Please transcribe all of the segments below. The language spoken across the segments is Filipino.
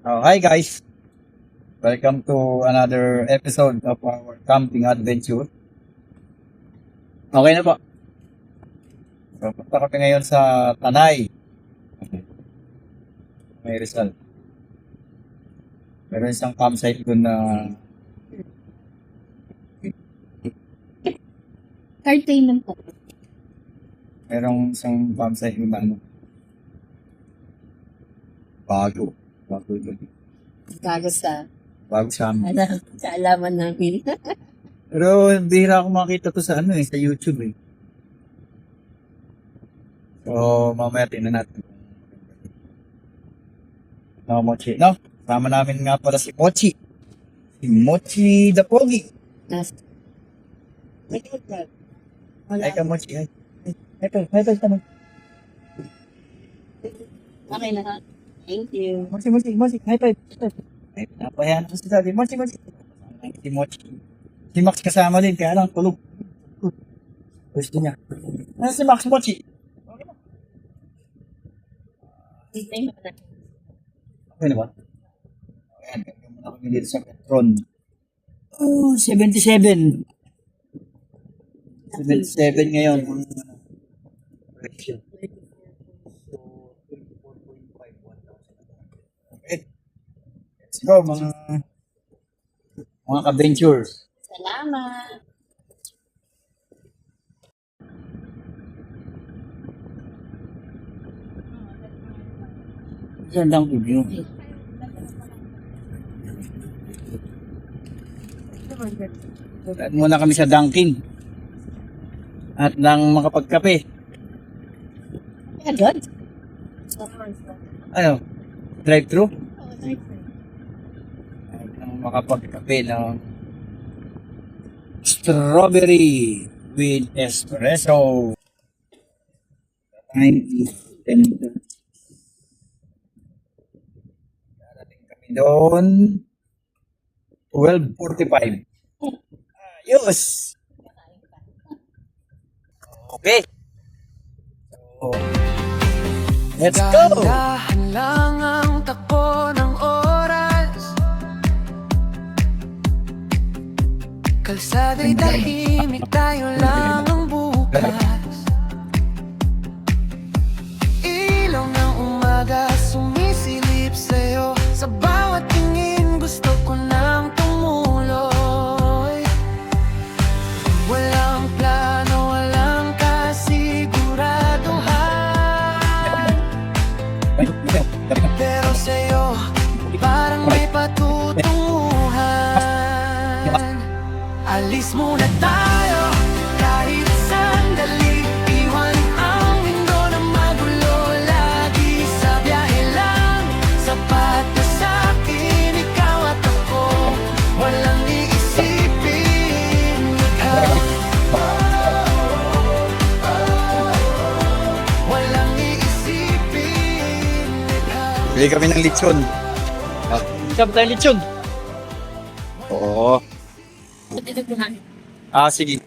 Hi guys, welcome to another episode of our camping adventure. Okay na po. So, punta kami ngayon sa Tanay. May Rizal. Meron isang campsite doon na Card payment po. merong isang campsite doon na ano, bago. Bago doon. Gago sa, Bago sa amin. sa alaman namin. Pero bihira ako makita to sa ano sa YouTube eh. So, mamaya tingnan natin. No, Mochi. No, sama namin nga pala si Mochi. Si Mochi the Pogi. Nas. May card. Wala. Ay ka, Mochi. Ay. Ay, tama. Okay na ha. Thank you. Mochi. High five. Ay, napayan ko si Daddy. Mochi. Si Mochi. Si Max kasama din, kaya lang tulog. Gusto niya. Ano si Max, Mochi? Thank you. Okay na ba? Ayan, muna kami dito sa Petron. Oh, 77. 77 ngayon. Okay. Let's go, mga ka-ventures. Salamat. Gandang review. At muna kami sa Dunkin. At nang makapagkape. Agad? Ano? Drive-thru? At nang makapagkape ng strawberry with espresso. Time is 10:30. Darating kami doon 12:45. Ayos! Okay. So, let's go! Dahan lang ang takbo ng oras. Kalsada'y tahimik, tayo lang ang bukas. Ilaw ng umaga sumisilip sa'yo. Sa bawat tingin gusto ko nang tumuloy. Walang plano, walang kasiguraduhan. Pero sa'yo, parang may patutunguhan. Alis muna tayo, kahit sandali. Iwan ang mundo na magulo. Lagi sa biyahe lang, sapat na sa'kin. Ikaw at ako, walang iisipin ikaw. Walang iisipin ikaw. Bili kami ng lechon. Sabi tayo lechon? Oo. Sige.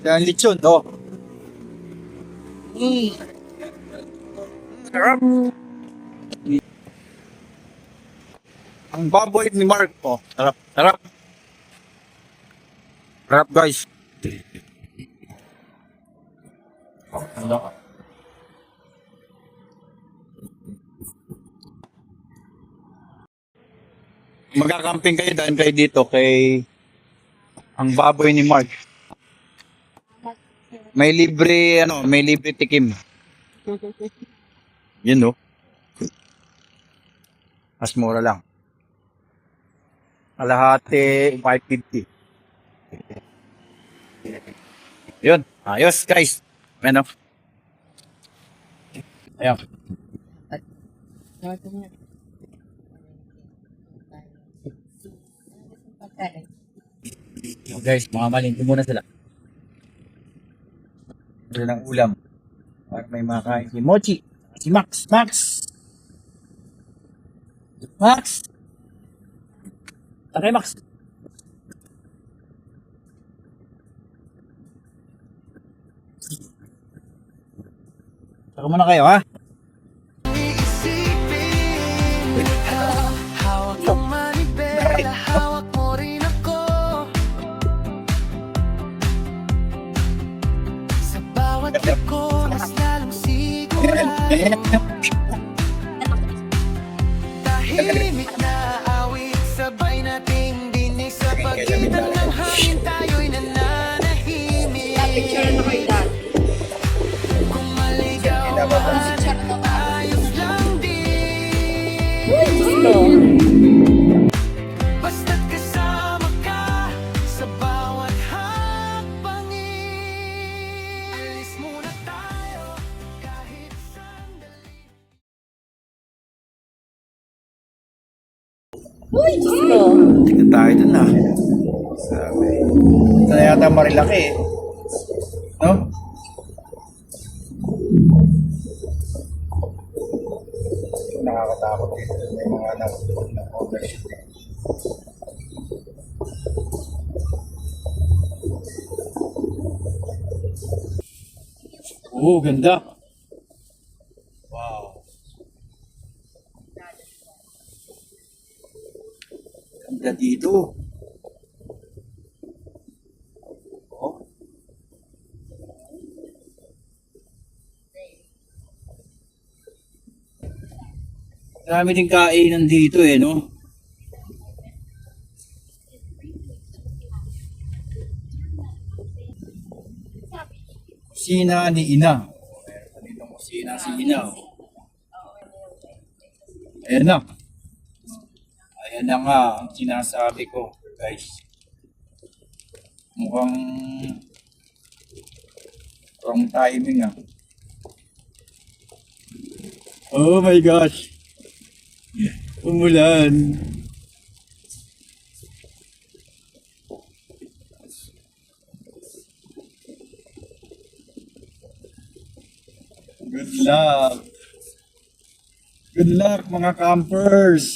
Yan lechon, oh. Sarap. Ang baboy ni Mark, oh. Sarap. Sarap, guys. Ano? Magkakamping kayo dahil kayo dito kay ang baboy ni Mark. May libre tikim. Yun no. Mas mura lang. Kalahati 550. Yun. Ayos guys. Ano? Ayan. Guys, mga malingki muna sila. Ito ng ulam. Para may makain si Mochi. Si Max. Okay, Max. Saka Ako muna kayo, ha? Iisipin hawak mo manibela, hawak mo rin ako. Sa bawat liko, mas lalong sigurado. Tahimik na awit, sabay nating dinig. Sa pagitan ng hangin, tayo'y nananahimik. Picture na kayo dati. Kung maligaw man, ayos lang din. Gusto. Basta't kasama ka sa bawat hakbangin. Alis muna tayo kahit sandali. Uy, gusto. Tignan tayo dun, ha? Sabi. Ito na yata Marilaki, eh. No? Nakakatakot dito. May mga na-overshoot. Oo, ganda. Wow. Ganda dito. Oh. Marami din kainan dito eh, no? Kusina ni Ina. Meron pa dito kusina si Ina. Oh. Ayan na. Ayan na nga ang sinasabi ko, guys. Mukhang wrong timing, ah. Oh my gosh. Umulan. Good luck. Good luck mga campers.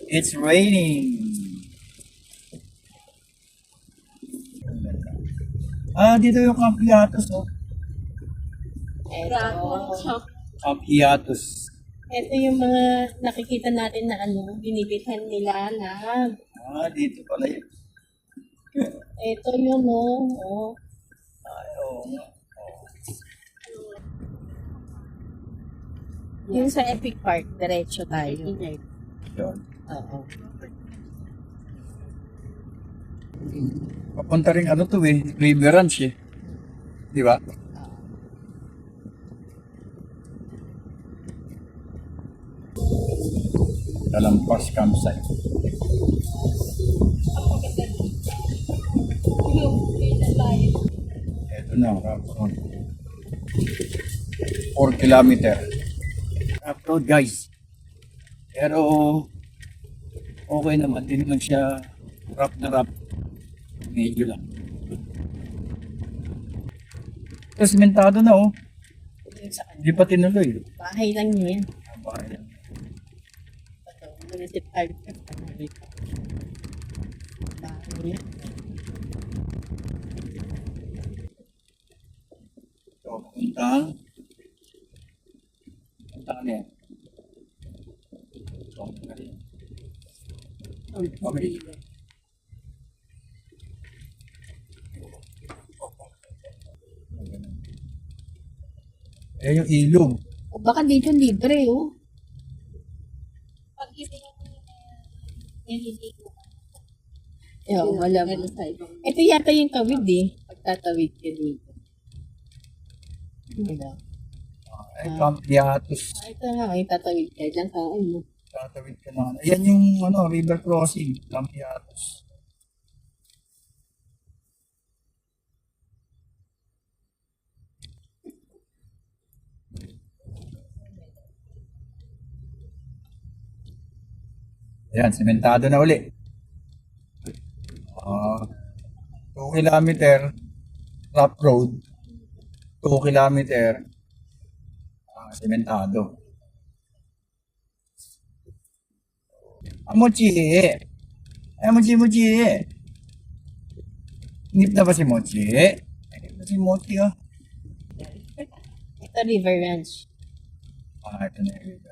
It's raining. Ah, dito yung Camp Hiatus, oh. Camp Hiatus. Ito yung mga nakikita natin na binibilhan nila na. Ah, dito pala yun. Ito yun, oh. Ay, oo nga. Yung sa Epic Park, diretso tayo. Yun. Oo. Papunta rin ano to eh, River Ranch eh. Di ba? Talampas campsite. Ito na, Road. 4 kilometer. Road guys. Pero okay naman, din naman siya rough na rough. Medyo lang. Tapos sementado na oh. Hindi pa tinuloy. Bahay lang niya yan. Bahay. Ito, municipal. Bahay niya. So, puntahan yan. So, okay. Ayan yung ilog. O baka dito libre, oh. Wala mo. Ito yata yung tawid eh. Pagtatawid ka dito. Ano? Ay, Camp Hiatus. Ito nga, ay tatawid ka dyan ka. Ano? Tatawid ka na. Ayan yung river crossing. Camp Hiatus. Ayan, sementado na uli. 2 kilometer rough road. 2 kilometer sementado. Mochi. Mochi. Nip na ba si Mochi? Nip na si Mochi, oh. Ito, River Ranch. Ito na yung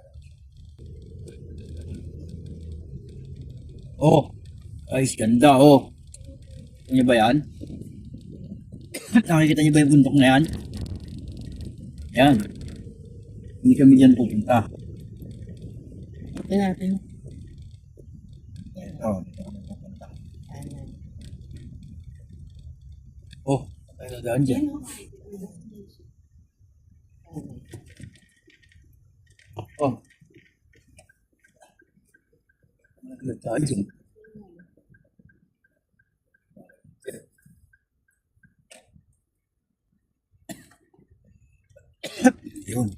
oh, ay, ganda, oh. Ano ba yan? Nakikita niyo ba yung bundok na yan? Yan. Hindi kami dyan pupunta. Ito natin. Ito, dito kami pupunta. Oh, tayo na daan dyan. Oh. Naglataan dyan. Yun.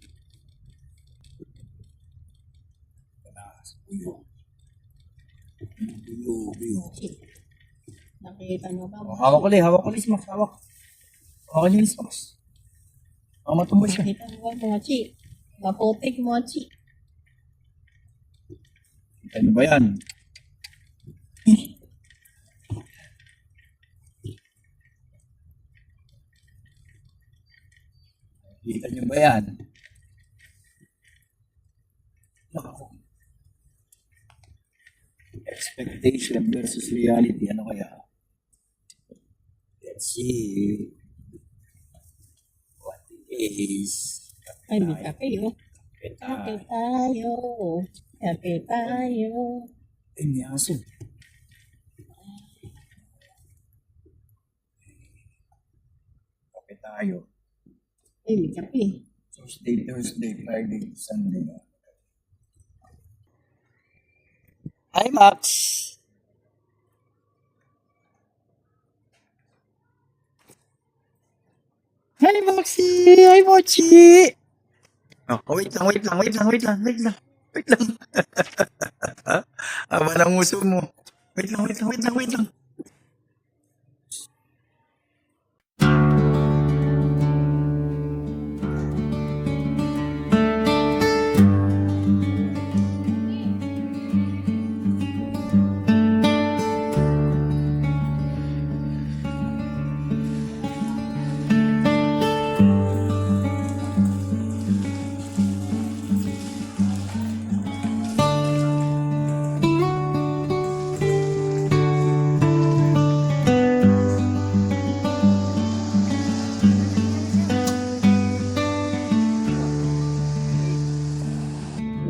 Nakita mo ba? Oh, hawak ko ulit, Max, hawak. Hawak niyo, Max. Baka matumba siya. Nakita mo ba, Mochi? Maputik, Mochi. Ano ba yan? Kita niyo ba yan? Naku. Expectation versus reality. Ano kaya? Let's see. What it is. Ay, may kape, oh. Kape tayo. Kape tayo. Ay, may aso. Kape tayo. Ay, may kape. Tuesday, Thursday, Friday, Sunday. Hi, Max. Hi, Maxi. Hi, Mochi. Oh, wait lang. Aba ng uso mo. Wait lang.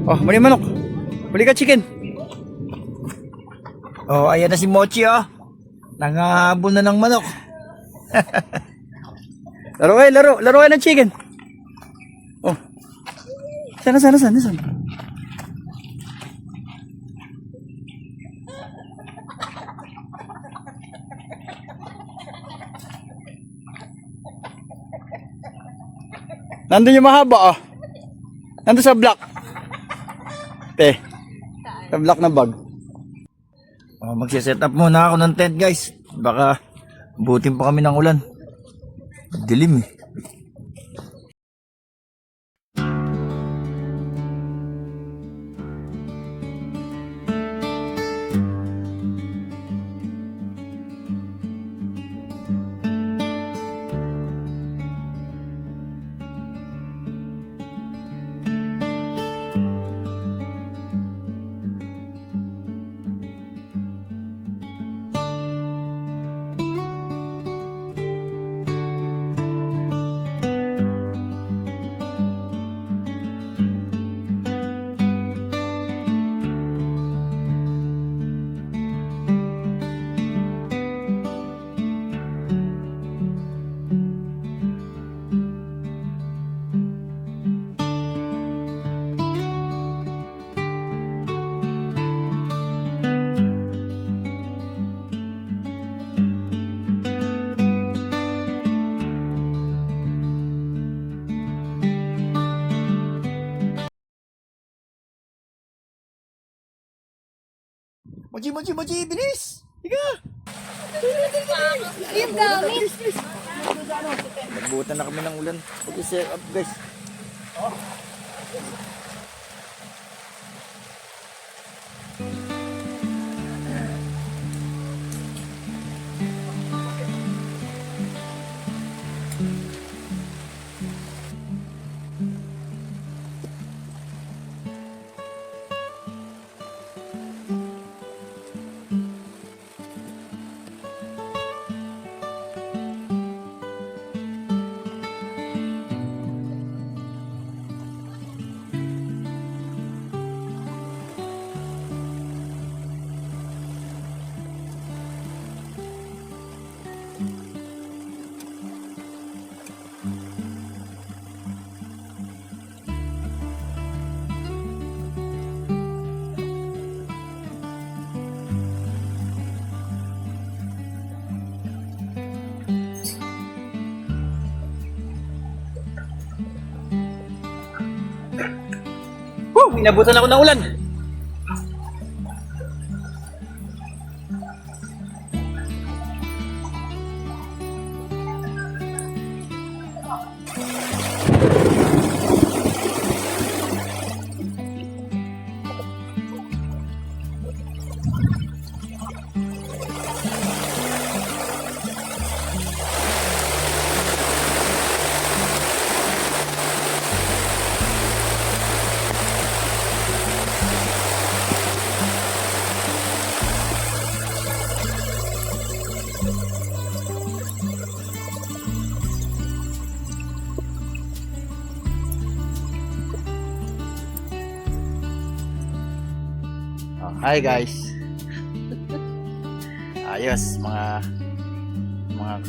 Oh, muli manok. Muli ka chicken. Oh, ayan na si Mochi, oh. Nangahabol na ng manok. Laro kayo ng chicken. Oh. Sana. Nandun yung mahaba, oh. Nandun sa block. Sa block na bag. Oh, magsiset up muna ako ng tent, guys. Baka butin pa kami ng ulan. Dilim, eh. Mochi, bilis! Higa! Yung gamit. Nagbutan na kami ng ulan. Pag-set up, guys. Inabutan ako ng ulan. Hi guys. Ayos mga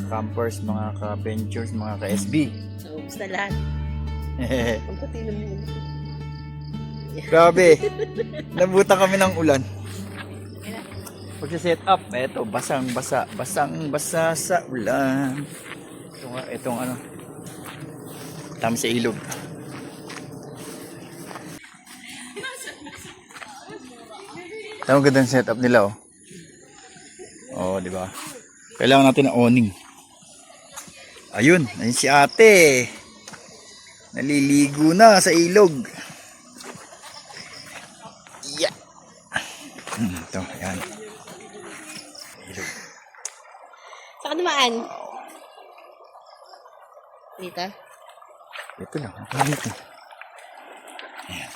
campers, mga ka-ventures, mga ka-SB. Ubus na lahat. Ang puti ng yun. Grabe. Nabutan kami ng ulan. Pag-set up, eto basang-basa sa ulan. Itong ano. Tama sa ilog. Tama ganda ang setup nila, oh. Oh, di ba? Kailangan natin ng awning. Ayun si ate. Naliligo na sa ilog. Yeah. Ito, ayan. Ilog. Saan ka namaan? Dito? Ito lang, ako dito. Ayan.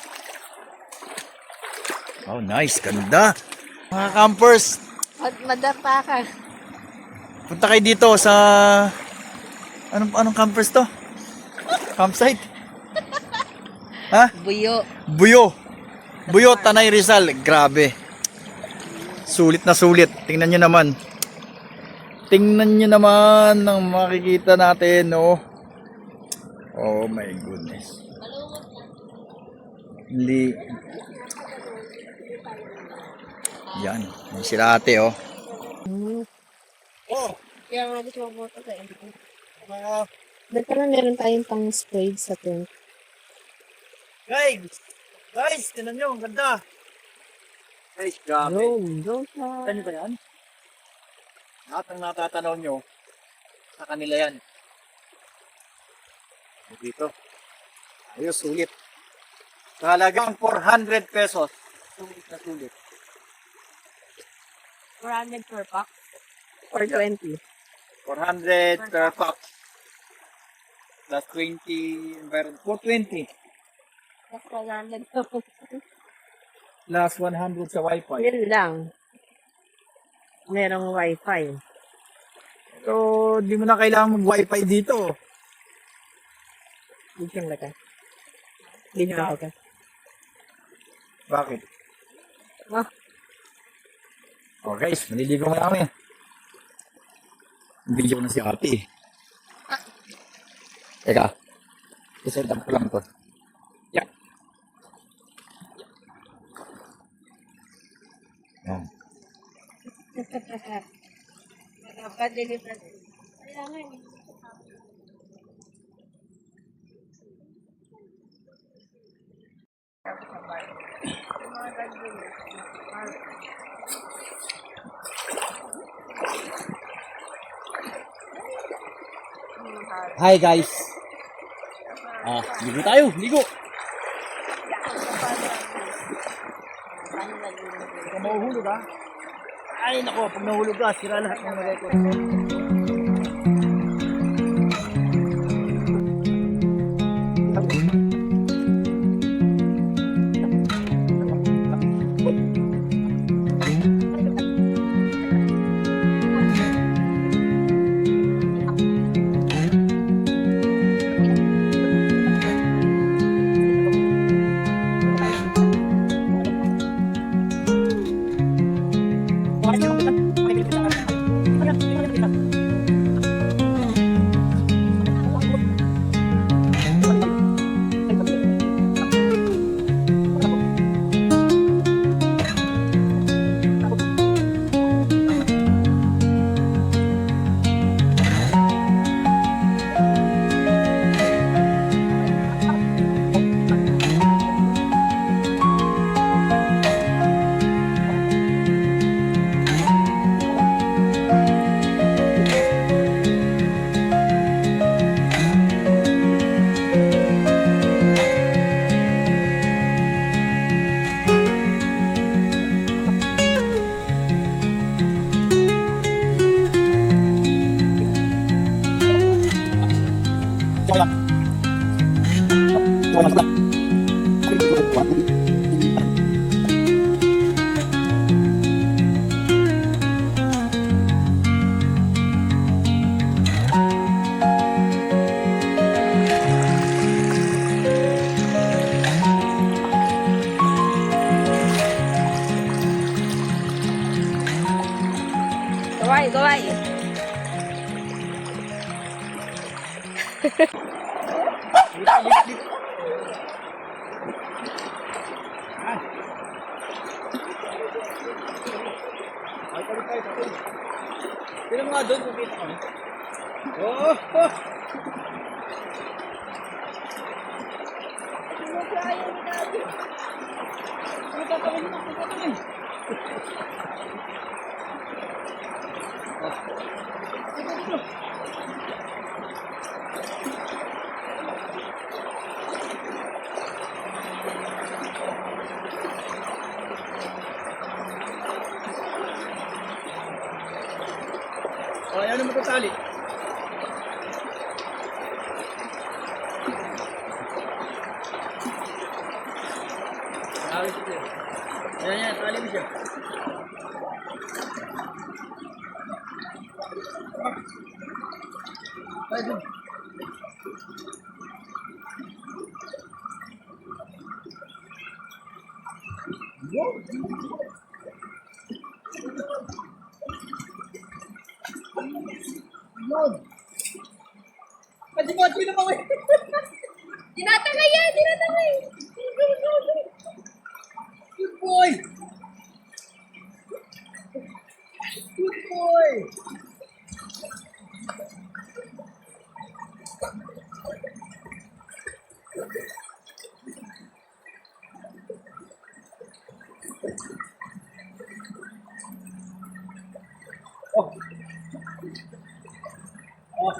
Oh, nice. Ganda. Mga campers, Madapa ka. punta kayo dito sa anong campers to? Campsite? Ha? Buyo. Buyo, Tanay Rizal. Grabe. Sulit na sulit. Tingnan nyo naman. Tingnan nyo naman ang makikita natin, oh. Oh my goodness. Hindi. Yan. May sila ate, oh. Oh. Kaya nga gusto mo ito ka. Ba't parang meron tayong pang spray sa tent? Guys, tinan nyo. Ang ganda. Guys, grabe. Go sa... Ano ba yan? Lahat ang natatanaw nyo, sa kanila yan. Dito. Ayos, sulit. Halagang 400 pesos. Sulit na sulit. 400 per pack? Or 20? 400 per pack. Plus 20, 420. Plus 100 per pack. Plus 100 sa wifi. Yun lang. Merong wifi. So, di mo na kailangan mag-wifi dito. Dito lang ka. Dito lang ka. Bakit? Ah. Oh guys, maliligo mo na kami. Video ko na si ate. Teka. Iset up ko lang to. Yeah. Yan. Nakapag-deliver. Kailangan. Hi guys. Ligo tayo, ligo. Kung mahuhulog ha. Ay nako, pag nahulog ka, sira lahat ng record. Kaway, kaway. Sino mga doon kung kita kami? Oh! Oh! Oh, ayaw na matatali. Ayos ito. Yan, tali mo siya. Ay, dun. Kasi mo, sino pa kayo? Tinatangay yan, tinatangay. Good boy! Good boy! Oh! Oh!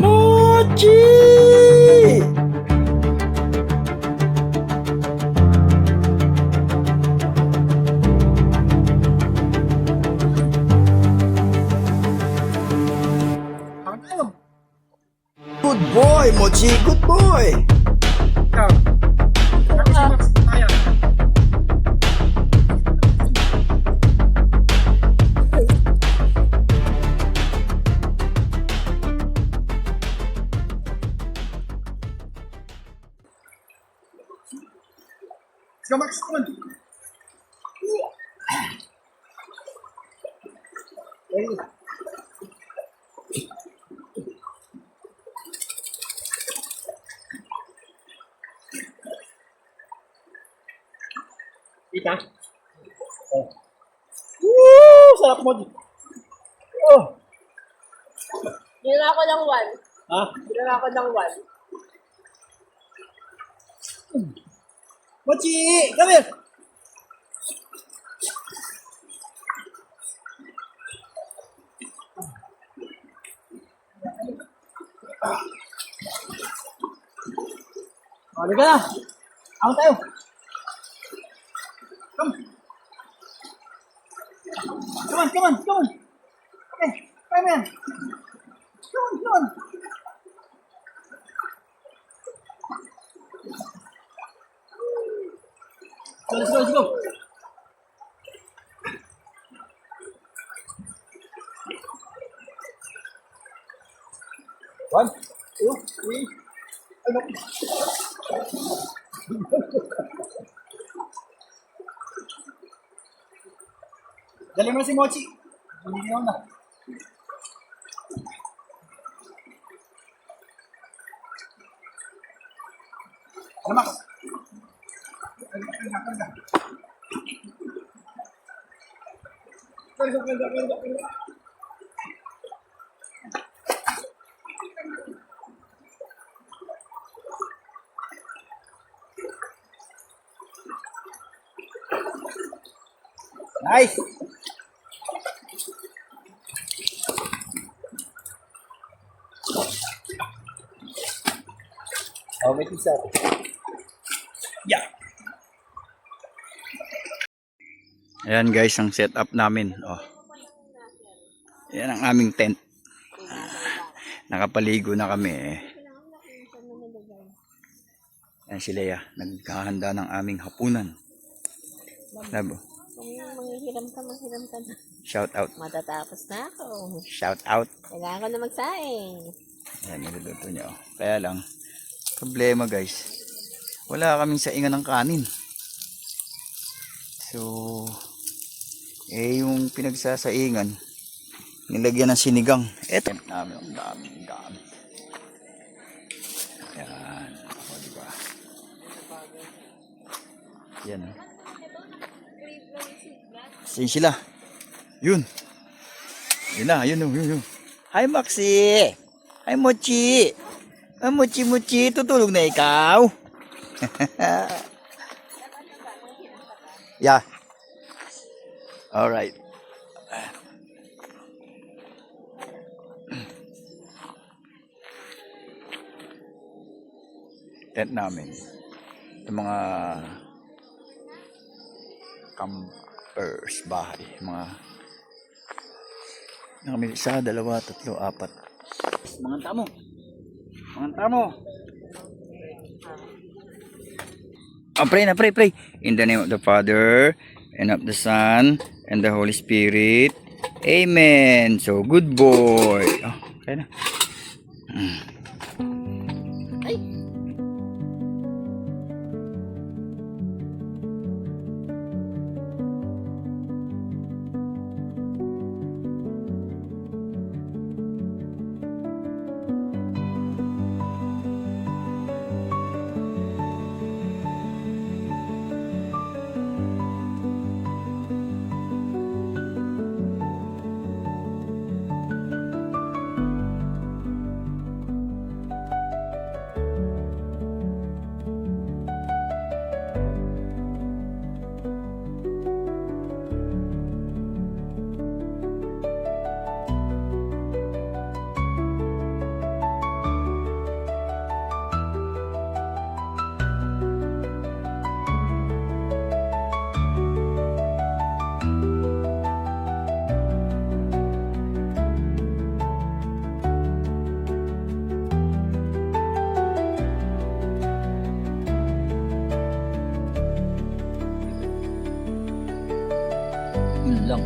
Mochi! Good boy, Mochi. Good boy. Go, Max. Come on. Ready? Kita? Oh. Woo! Sarap mo. Oh. Ginawa ko ng one. Ha? Ginawa ko ng one. Mochi! Come here! Oh, halika na! Ako tayo! Come! Come on, come on, come on! Okay, come here! Come on, come on! So, let's go, let's go! One, two, three. Ay, no. Dali mo na si Mochi. Hindi na. Nice! Oh, may pizza. Yeah. Ayan guys, ang setup namin. Oh. Ayan ang aming tent. Nakapaligo na kami eh. Ayan si Leia, naghahanda ng aming hapunan. Labo. Kung manghihiram ka na. Shout out. Matatapos na ako. Shout out. Kailangan ko na magsaing. Ayan, niluluto niya. Oh. Kaya lang, problema guys, wala kaming saingan ng kanin. So, yung pinagsasaingan, nilagyan ng sinigang. Eto namin, ang dami. Ayan, o diba? Yan. Sin sila. Yun. Yun na, yun. Hi Maxi! Hi Mochi! Mochi, tutulog na ikaw? Yeah. Alright. Tent namin. Yung mga campers, bahay. Mga isa, dalawa, tatlo, apat. Mga tamo. Oh, pray. In the name of the Father, and of the Son, and the Holy Spirit. Amen. So, good boy. Oh, kaya na. Ay! Yun lang.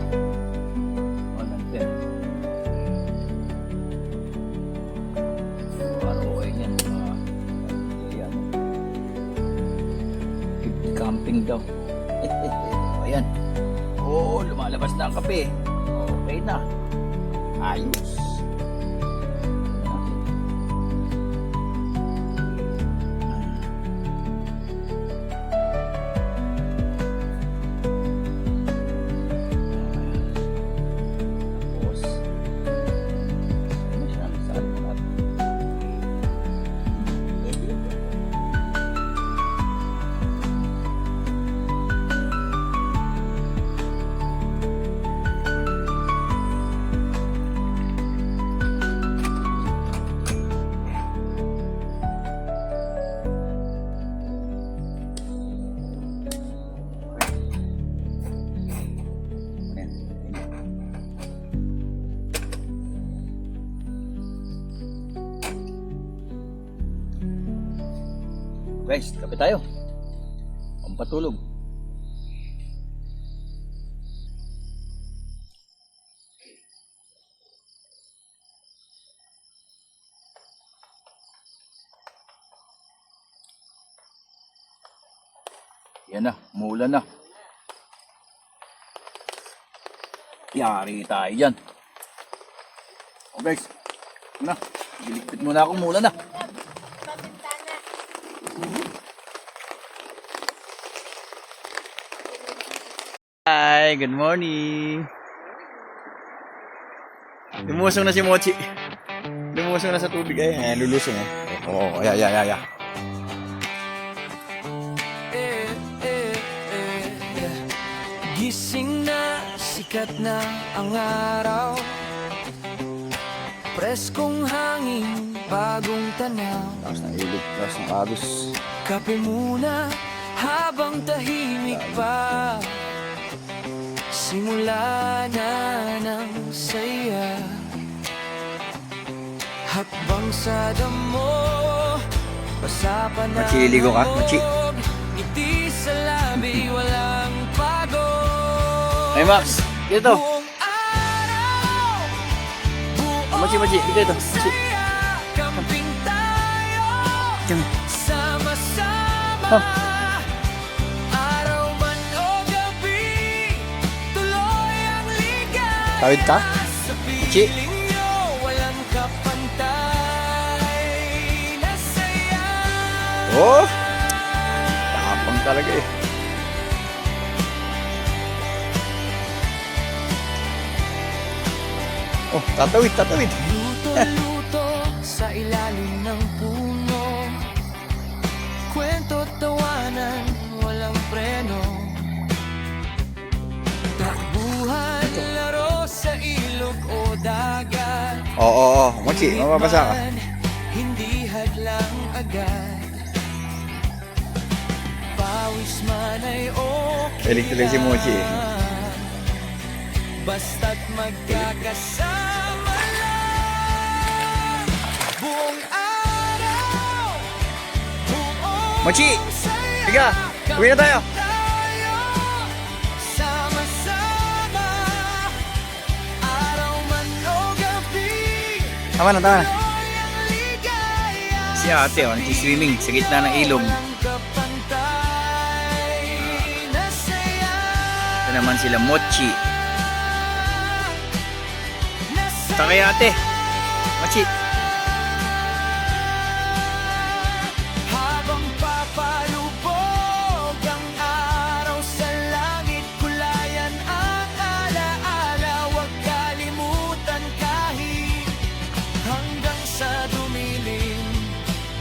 Walang tent. Para okay yan. Ayan. Camping daw. Ayan. Oo, lumalabas na ang kape. Okay na. Ayos. Guys, kape tayo. Pampatulog. Yan na, umuulan na. Yari tayo dyan. O guys, na, biligpit muna ako, umuulan na. Hi, good morning. Lumusong na si Mochi. Lumusong na sa tubig. Ay, lulusong eh. Oo, yeah. Gising na, sikat na ang araw. Preskong hangin, bagong tanaw. Lakas ng ilog, lakas ng agos. Kape muna habang tahimik pa. Simula na ng saya. Hakbang sa damo, basa pa na Machi, iligo ka? Machi. ngiti sa labi, walang pagod. Hey Max, dito. Buong araw, buong Machi, dito. Machi. saya, camping tayo, Diyan. sama-sama. Araw man o gabi, tuloy ang ligaya. Tawid ka? Sa Machi. piling nyo, walang kapantay na saya. Oh! Tapang talaga eh. Oh, tatawid. Luto-luto sa ilalim ng puno. Kwento tawanan, walang preno. Takbuhan, laro sa ilog o dagat. Oo. Mochi, mababasa ka. Man, hindi hadlang agad. Pawis man ay okay Tuloy si Mochi eh. lang. Basta't magkakasama lang. Buong araw, buong Mochi! saya, Tiga! Uwi na tayo! tayo, sama-sama. Araw man o gabi, Tama na. tuloy ang ligaya. Si ate, nag-swimming sa gitna ng ilog. Walang kapantay na saya. Ito naman sila Mochi. Takay ate. Mochi. Habang papalubog ang araw sa langit, kulayan ang alaala. Huwag kalimutan kahit hanggang sa dumilim,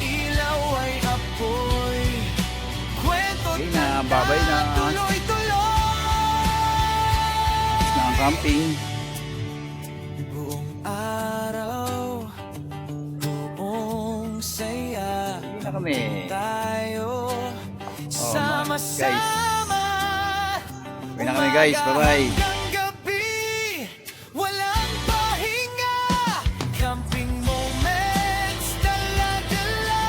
ilaw ay apoy. Kwento Okay na, babay na. tuloy-tuloy. Na ang camping. Buong araw, buong saya, Uwi na kami. tayo guys. sama-sama. Uwi na kami guys. Bye-bye. Hanggang gabi, walang pahinga. Camping moments, dala-dala.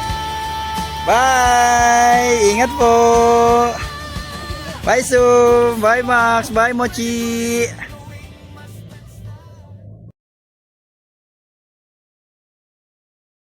Bye! Ingat po! Bye Sum! Bye Max! Bye Mochi!